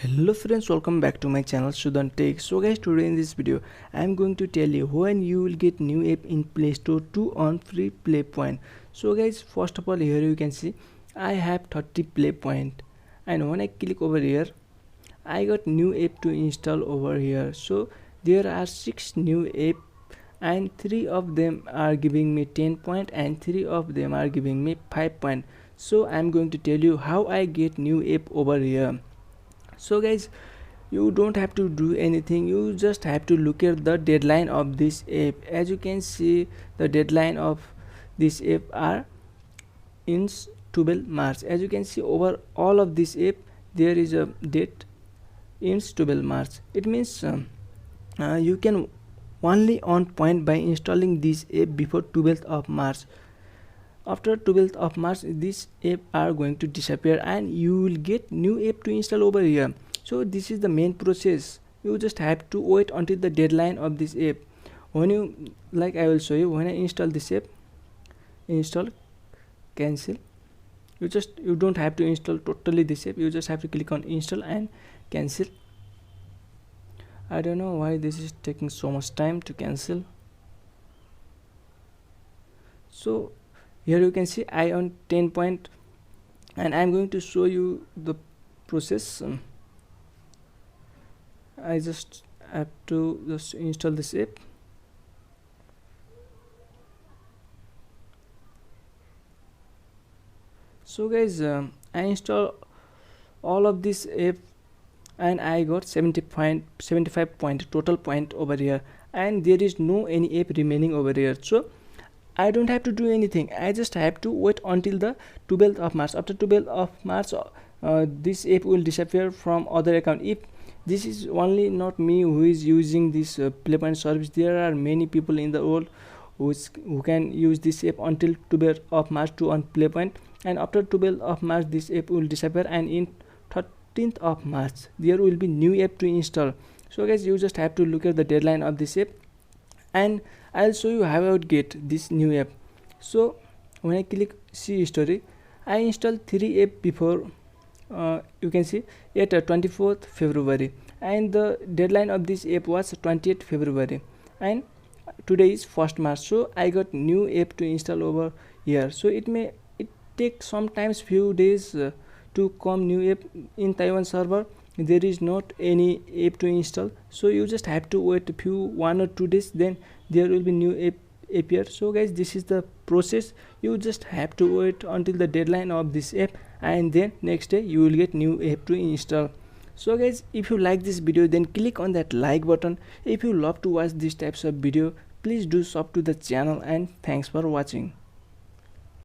Hello friends, welcome back to my channel Sudan Tech. So guys, today in this video I am going to tell you when you will get new app in Play Store 2 on free play point. So guys, first of all, here you can see I have 30 play point, and when I click over here I got new app to install over here. So there are 6 new app and 3 of them are giving me 10 point and 3 of them are giving me 5 point. So I am going to tell you how I get new app over here. So guys, you don't have to do anything, you just have to look at the deadline of this app. As you can see, the deadline of this app are in 12 March. As you can see, over all of this app there is a date in 12 March. It means you can only on point by installing this app before 12th of March. After 12th of March this app are going to disappear and you will get new app to install over here. So this is the main process. You just have to wait until the deadline of this app. When you like, I will show you. When I install this app, install, cancel, you don't have to install totally this app, you just have to click on install and cancel. I don't know why this is taking so much time to cancel. So here you can see I on 10 point, and I'm going to show you the process. I just have to just install this app. So guys, I install all of this app and I got 75 point total point over here, and there is no any app remaining over here. So I don't have to do anything, I just have to wait until the 12th of March. After 12th of March this app will disappear from other account. If this is only not me who is using this playpoint service, there are many people in the world who can use this app until 12th of March to on playpoint, and after 12th of March this app will disappear, and in 13th of March there will be new app to install. So guys, you just have to look at the deadline of this app, and I'll show you how I would get this new app. So when I click see history, I installed 3 app before, you can see at 24th February, and the deadline of this app was 20th February, and today is 1st March. So I got new app to install over here. So it take sometimes few days to come new app. In Taiwan server there is not any app to install, so you just have to wait a few 1 or 2 days, then there will be new app appear. So guys, this is the process. You just have to wait until the deadline of this app, and then next day you will get new app to install. So guys, if you like this video, then click on that like button. If you love to watch these types of video, please do sub to the channel, and thanks for watching.